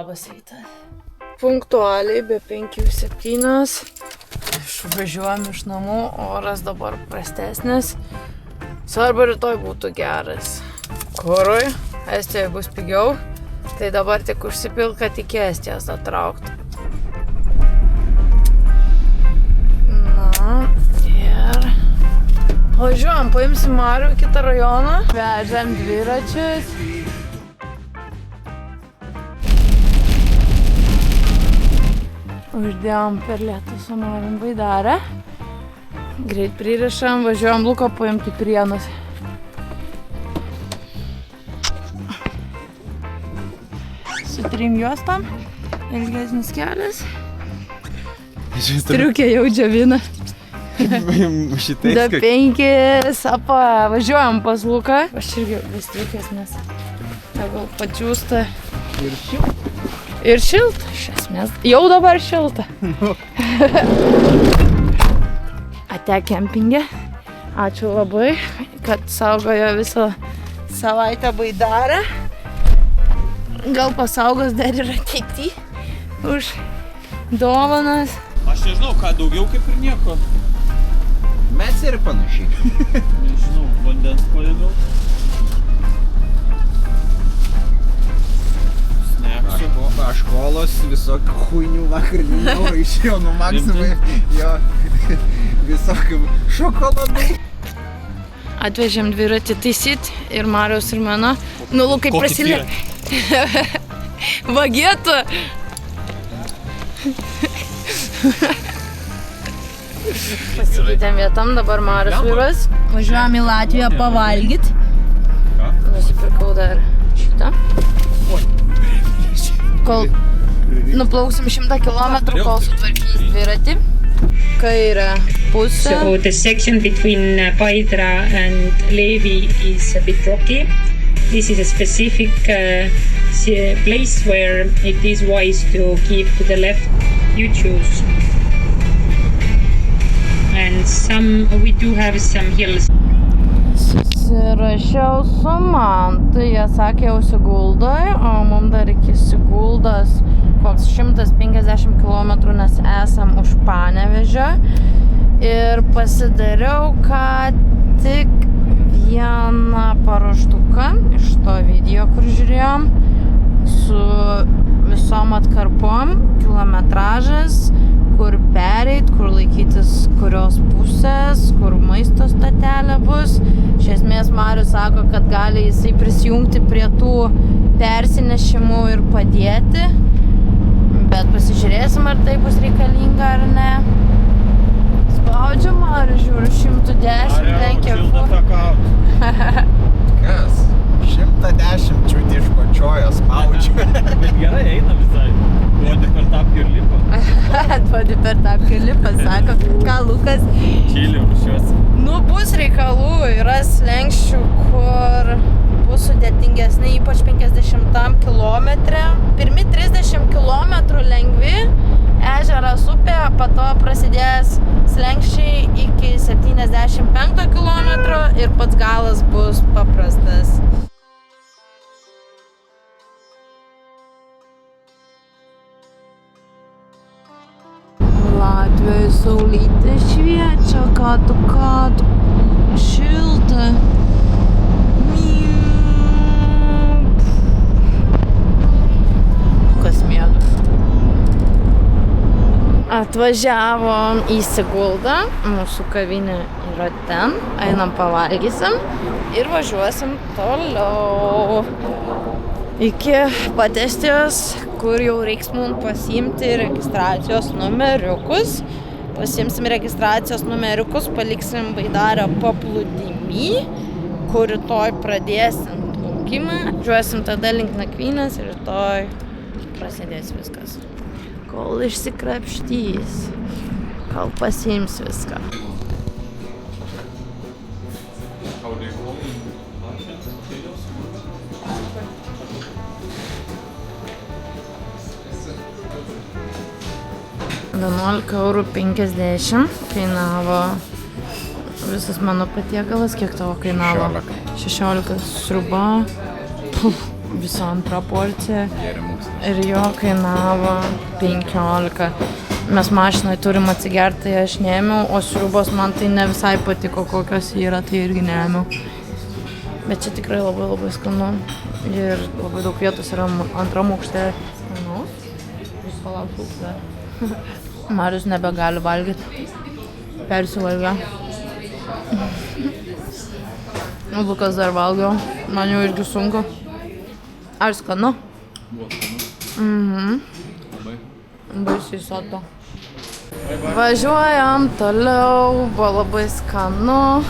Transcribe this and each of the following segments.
Labas rytas. Punktualiai be 5:07 išvažiuojam iš namų, oras dabar prastesnis. Svarbu rytoj būtų geras. Kurui Estijoje bus pigiau, tai dabar tik užsipilk, kad iki Estijos atraukti. Na ir važiuojam, paimsim Marių į kitą rajoną, vežam dviračius. Uždėjom per lietų su Marium baidarę. Greit pririšam, važiuojam Luką paimti Prienus. Su 3 juostam, ilgesnis kelias. Striukė jau džiavina. Da 5, važiuojam pas Luką. Aš irgi vis striukės, nes gal padžiūsta. Ir šilta, iš esmės. Jau dabar šilta. Ate kempinge. Ačiū labai, kad saugojo visą savaitę baidarę. Gal pasaugos dar ir ateity už dovanas. Aš nežinau, ką daugiau kaip ir nieko. Mes ir panašiai. Nežinau, vandens kodėl. Školos visokių huinių vakarinių išėjo nuo Maksimai, jo visokių šokoladų. Atvežėm dviratį taisyt ir Mariaus ir mano. Nu, Lukai prasilė. Vagėtų. Pasikeitėm vietam, dabar Marius vairuos. Važiuojam į Latviją pavalgyt. Nusipirkau dar šitą. Kol nuplauksim 100 kilometrų, kol sutvarkys dviratį. Kairę pusę. So the section between Paidra and Levi is a bit rocky. This is a specific place where it is wise to keep to the left. You choose. And we do have some hills. Susirašiau su Mantu, jie sakė jau Siguldoj, o mums dar iki Siguldos koks 150 km, nes esam už Panevežio. Ir pasidariau ką tik vieną paruoštuką iš to video, kur žiūrėjom, su visom atkarpom, kilometražas, kur pereit, kur laikytis kurios pusės, kur maisto stotelė bus. Iš esmės Marius sako, kad gali jisai prisijungti prie tų persinešimų ir padėti. Bet pasižiūrėsim, ar tai bus reikalinga ar ne. Spaudžia Marius, žiūriu, 110 lenkia. Kas? 110 čiūti iš kočiojo spaudžia. Bet gerai eina visai. Duodi per tapkį ir lipa. Duodi per tapkį ir lipa, sako, ką Lukas. Čilį rušiuosi. Nu, bus reikalų, yra slenkščių, kur bus sudėtingesni, ypač 50 kilometre. Pirmi 30 kilometrų lengvi, ežeras upė, po to prasidės slenkščiai iki 75 kilometrų ir pats galas bus paprastas. Latvijoj saulytė šviečia, ką tu, šilta. Kas miega. Atvažiavom į Siguldą, mūsų kavinė yra ten, einam pavalgysim ir važiuosim toliau. Iki pat Estijos, kur jau reiks mums pasiimti registracijos numeriukus. Pasiimsim registracijos numeriukus, paliksim baidarę paplūdimy, kur rytoj pradėsim plaukimą. Žiūrėsim tada link nakvynės ir rytoj prasidės viskas. Kol išsikrapštys, kol pasiims viską. €11.50 kainavo visas mano patiekalas. Kiek tavo kainavo? 16 sriuba. visa antra porcija Gėrimus. ir jo kainavo 15. Mes mašinai turim atsigerti, tai aš neėmiau, o sriubos man tai ne visai patiko, kokios yra, tai irgi neėmiau. Bet čia tikrai labai labai skanu ir labai daug vietos yra antram aukšte. Skanu. Jūs palaukit dar. Marius nebegali valgyti. Persivalgė. Lukas dar valgiau. Man jau irgi sunku. Ar skanu? Buvo skanu. Labai. Baisiai soto. Važiuojam toliau. Buvo labai skanu.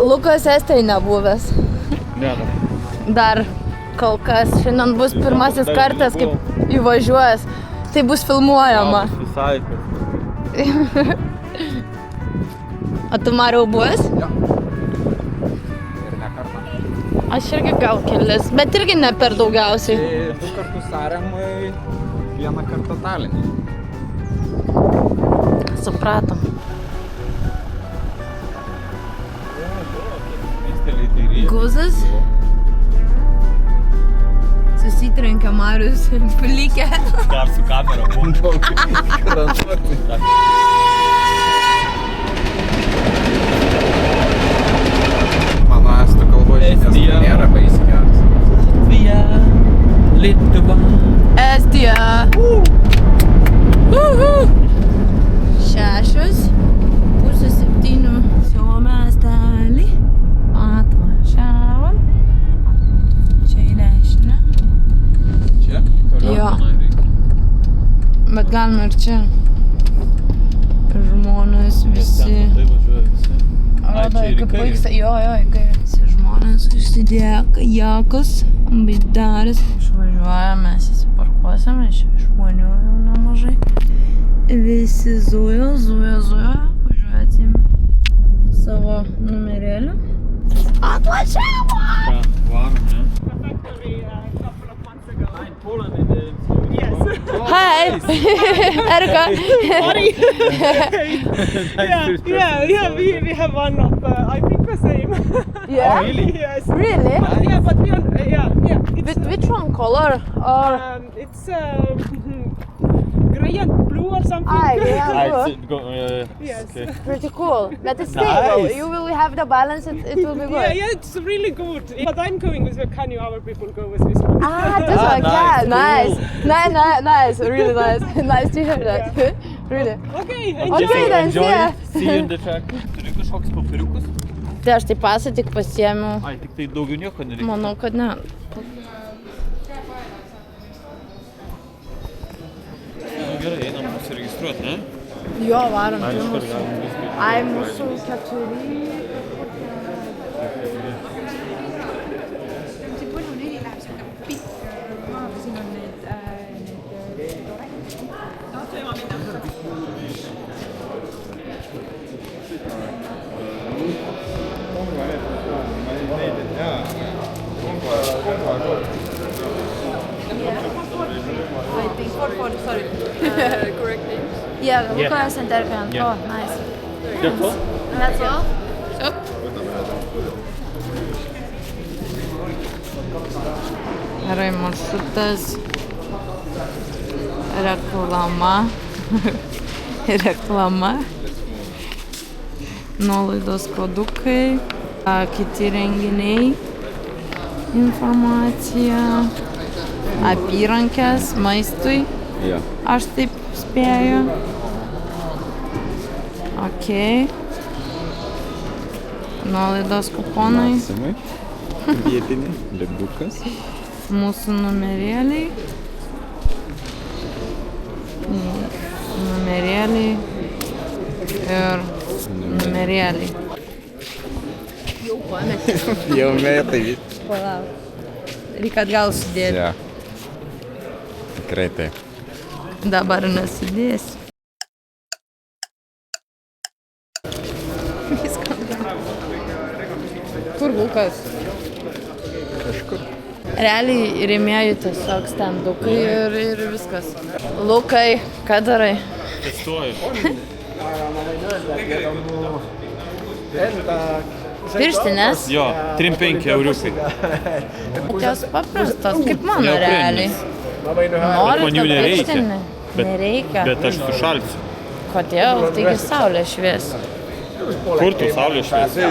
Lukas Estijai nebuvęs. Ne. Dar kol kas. Šiandien bus pirmasis kartas, kaip įvažiuojas. Tai bus filmuojama. Visai. O tu, Mariau, buvęs? Jo. Ir ne kartą. Aš irgi gal kelis, bet irgi ne per daugiausiai. 2 kartus Saremui, 1 kartą Talinį. Supratom. Guzas. Susitrenkia Marius, plikė. Dar su kamera buvo. Mano estų kalbos žinias Estija. nėra baisiai geras. Latvija. Lietuva. Estija. 6:30 savo miestelį. Atvažiavom. Čia į dešinę. Čia? Jo. Bet galima ir čia. Žmonės visi. Tai važiuoja visi. Rodo, čia ir į kaip kairę. baigsta. Jo, į kairę. Visi žmonės užsidėjo kajakus, baidaris. Išvažiuojame, mes įsiparkuosime, čia žmonių jau nemažai. Visi zujo. Važiuoja atsiimti savo numerėlį. Atvažiavo! Varom, ne? Hi! Erika! We have one of, I think the same. Yeah? Really? Yes. Really? Yeah, but we are, It's, Which one color? Or... it's gray and blue or something. Yes. Okay. Pretty cool. But it's Nice. stable. You will have the balance, it will be good. Yeah, it's really good. But I'm going with the Canyon, our people go with this one. Ah, this one, nice, yeah, nice, really nice. Nice to hear that. Really. Okay, Okay, then, see ya. See you in the track. Turi kažkoks popieriukus? Tai aš tai pasą tik pasiėmiau. Ai, tik tai daugiau nieko nereikia. Manau, kad ne. Nu, gerai, einam užsiregistruoti, ne? Jo, varom. Ai, tai iškart mūsų. galim viską. Ai, mūsų 4. I think sorry. Correct name? Yeah, Lucas and Erkan. Yeah. Oh, nice. That's all? That's all? So? Gerai, maršrutas. Reklama. Nuolaidos kodukai. Kiti renginiai. Informacija. Apyrankės maistui. Jo. Aš taip spėju. Ok. Nuolaidos kuponai. Maksimai. Vietiniai. Libukas. Mūsų numerėliai. Numerėliai. Ir numerėliai. Jau pametė. Jau metai. Palauk. Reikia atgal sudėti. Ja. Tikrai taip. Dabar nesudėsiu. Kur Lukas? Kažkur. Realiai rėmėjų tiesiog stendukai ir viskas. Lukai, ką darai? Testuoju. Pirštinės. Jo, 3-5 euriukai. Jos paprastos, kaip mano Jo, realiai. Bet Nori man jų nereikia. Nereikia. Bet aš sušalsiu. Kodėl? Taigi saulė švies. Kur tu saulė šviesi?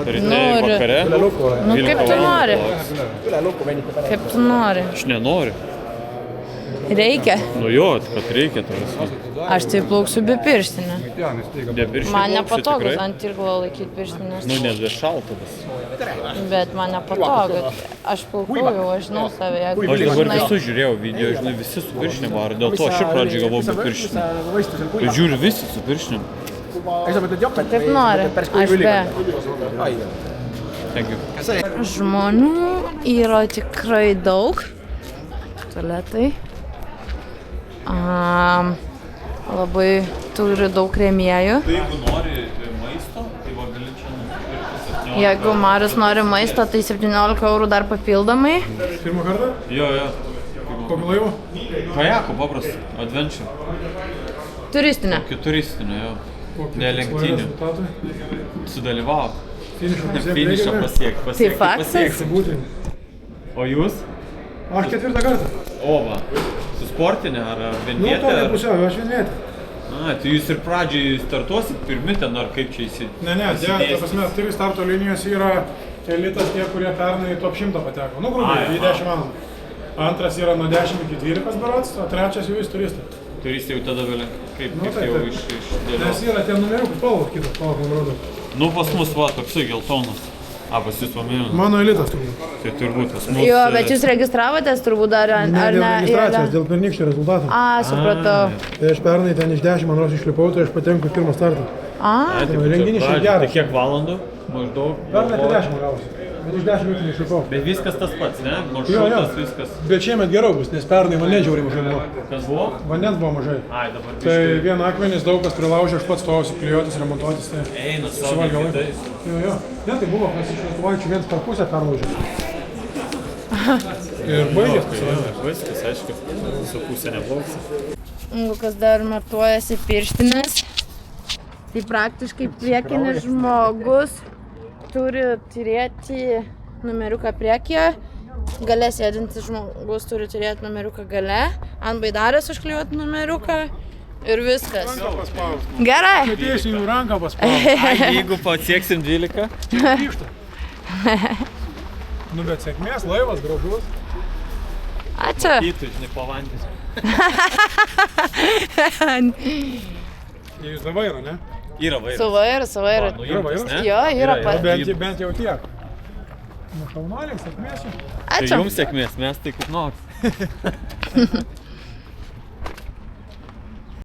Ryte ir vakare? Nu kaip tu 12 nori? valandų. Kaip tu nori? Aš nenoriu. Reikia. Nu jo, kad reikia to viso. Aš tai plauksiu be pirštinė. Man nepatogu tikrai. ant irklo laikyti pirštinės. Nu, nes šaltavas. Bet man nepatogu. Aš plaukuoju, aš žinau save. Jeigu Aš dabar žinai- visus žiūrėjau video, žinai, visi su pirštinėm varo. Dėl to aš ir pradžiai galvoju be pirštinėm. Ir žiūriu visi su pirštinėm. Kaip nori. Aš be. Thank you. Žmonių yra tikrai daug. Tualetai. Labai turi daug rėmėjų. Tai jeigu nori maisto, tai va gali čia nusipirkti 17. Jeigu Marius nori maisto, tai 17 eurų dar papildomai. Pirmą kartą? Jo. Kokiu laivu? Kajako paprastai, adventure. Turistinė. Turistinė, jo. Kokį Ne tikslą lenktynių. rezultatui? Sudalyvavo. Finišą pasiekti Finišą reikia? pasiekti. Tai faksas? Būtent. O jūs? Aš 4 kartą. O va. Su sportinė ar Nu, vienvietė? tokia pusiau, aš vienvietė. Tai jūs ir pradžiai startuosit pirmi ten, ar kaip čia įsidėsite? Ne, ta prasme, 3 starto linijos yra elitas tie, kurie pernai top 100 pateko. Nu, grubiai, į 10 valandų. Antras yra nuo 10 iki 12 berods, o trečias jau jis turistai. Turistai jau tada vėliau, kaip Nu, taip, jau taip. iš Nes dėlios. yra tie numeriukų spalvos kitos, spalvos man rodo. Nu, pas mus va, toksai geltonas. Pas jūs pamėnų. Mano elitas turbūt. Tai turbūt pas mus. Jo, bet jūs registravotės turbūt dar, ar Ne dėl ne? registracijos, dėl pernykščio rezultato. Supratau. Tai aš pernai ten iš 10 man rodos išlipau, tai aš patenku į pirmą startą. renginys šiaip geras. Tai kiek valandų? Maždaug. Pernai apie 10 man gavosi. Bet iš 10 minučių išlipau. Bet viskas tas pats, ne? Jo, Maršrutas, viskas. Bet šiemet geriau bus, nes pernai vandens žiauriai mažai buvo. Kas buvo? Vandens buvo mažai. Ai, dabar Tai vieną akmenys daug kas prilaužė, aš pats stovausi klijuotis, remontuotis. Tai eina savo suvalgė laiką. kitais. Jo. Ne, tai buvo, kas iš lietuvaičių viens per pusę perlaužė. Ir baigės pasirodė. Viskas, aišku, su pusė neplauksi. Kas dar matuojasi pirštinės. Tai praktiškai priekinis žmogus turi turėti numeriuką priekyje. Gale sėdintis žmogus turi turėti numeriuką gale. Ant baidarės užklijuoti numeriuką. Ir viskas. Gerai. Atėjusi jų ranką paspausti. Jeigu pasieksim 12. Grįžta. Nu, bet sėkmės, laivas gražus. Ačiū. Įtų, žinai, po vandens. Jūs be vairo, ne? Yra vairas. Su vairu. Nu, Yra vairas? ne? Jo, yra Yra. Bent jau tiek. Nu, šaunuoliai, sėkmės jums. Tai Ačiū. jums sėkmės, mes tai kaip nors.